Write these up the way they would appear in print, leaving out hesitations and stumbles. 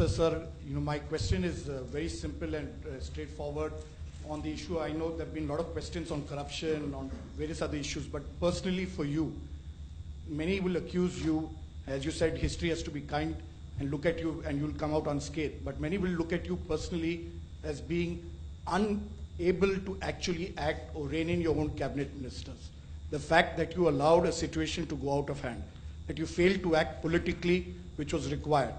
Minister, sir, my question is very simple and straightforward on the issue. I know there have been a lot of questions on corruption, on various other issues, but personally for you, many will accuse you, as you said, history has to be kind, and look at you and you'll come out unscathed. But many will look at you personally as being unable to actually act or rein in your own cabinet ministers. The fact that you allowed a situation to go out of hand, that you failed to act politically, which was required,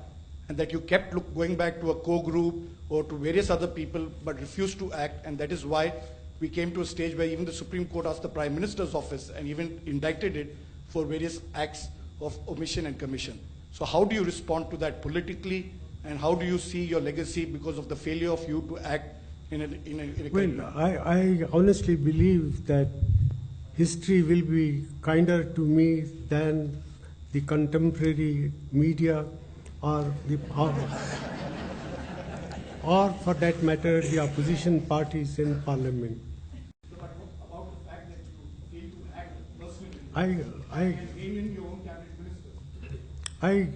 and that you kept going back to a co-group or to various other people but refused to act, and that is why we came to a stage where even the Supreme Court asked the Prime Minister's office and even indicted it for various acts of omission and commission. So how do you respond to that politically, and how do you see your legacy because of the failure of you to act in a Well, I honestly believe that history will be kinder to me than the contemporary media or for that matter, the opposition parties in Parliament. But about the fact that you failed to act personally and rein in your own cabinet ministers?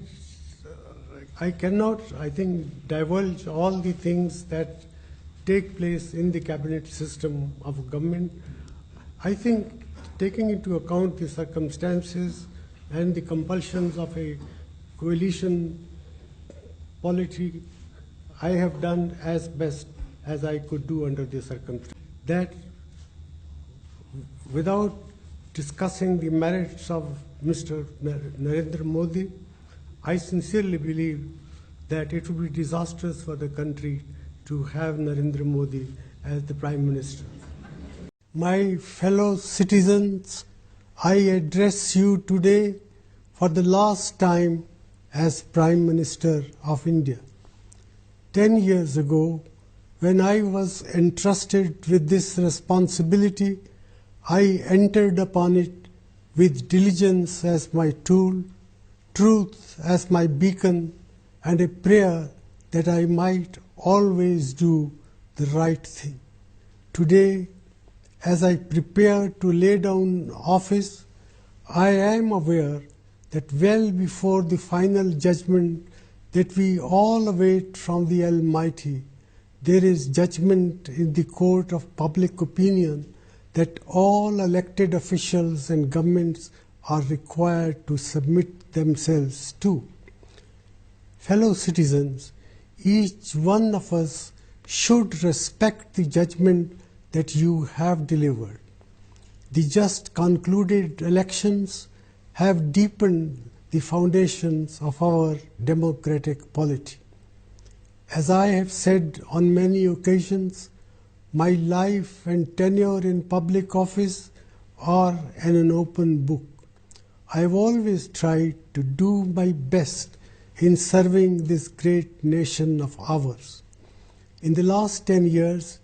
I cannot, I think, divulge all the things that take place in the cabinet system of a government. I think, taking into account the circumstances and the compulsions of a coalition polity, I have done as best as I could do under the circumstances. That, without discussing the merits of Mr. Narendra Modi, I sincerely believe that it would be disastrous for the country to have Narendra Modi as the Prime Minister. My fellow citizens, I address you today for the last time as Prime Minister of India. 10 years ago, when I was entrusted with this responsibility, I entered upon it with diligence as my tool, truth as my beacon, and a prayer that I might always do the right thing. Today, as I prepare to lay down office, I am aware that well before the final judgment that we all await from the Almighty, there is judgment in the court of public opinion that all elected officials and governments are required to submit themselves to. Fellow citizens, each one of us should respect the judgment that you have delivered. The just concluded elections have deepened the foundations of our democratic polity. As I have said on many occasions, my life and tenure in public office are an open book. I have always tried to do my best in serving this great nation of ours. In the last 10 years,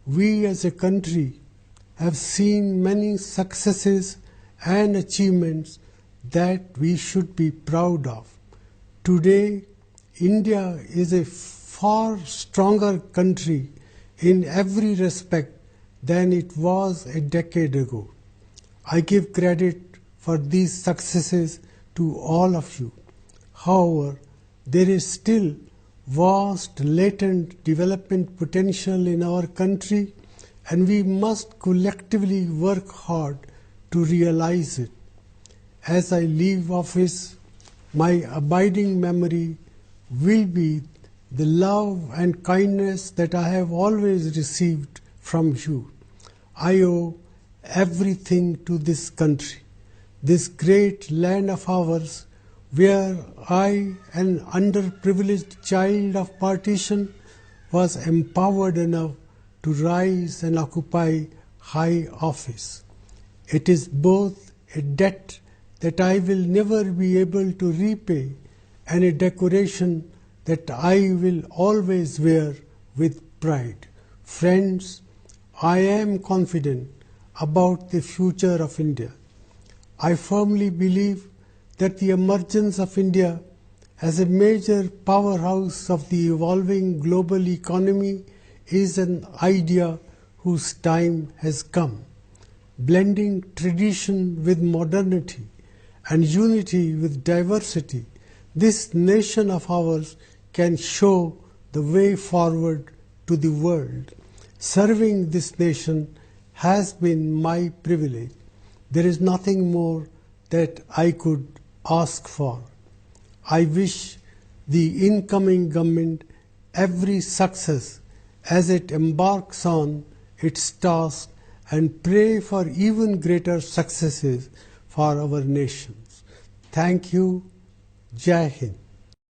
we as a country have seen many successes and achievements that we should be proud of. Today, India is a far stronger country in every respect than it was a decade ago. I give credit for these successes to all of you. However, there is still vast latent development potential in our country, and we must collectively work hard to realize it. As I leave office, my abiding memory will be the love and kindness that I have always received from you. I owe everything to this country, this great land of ours, where I, an underprivileged child of partition, was empowered enough to rise and occupy high office. It is both a debt that I will never be able to repay and a decoration that I will always wear with pride. Friends, I am confident about the future of India. I firmly believe that the emergence of India as a major powerhouse of the evolving global economy is an idea whose time has come. Blending tradition with modernity and unity with diversity, this nation of ours can show the way forward to the world. Serving this nation has been my privilege. There is nothing more that I could ask for. I wish the incoming government every success as it embarks on its task and pray for even greater successes for our nations. Thank you. Jai Hind.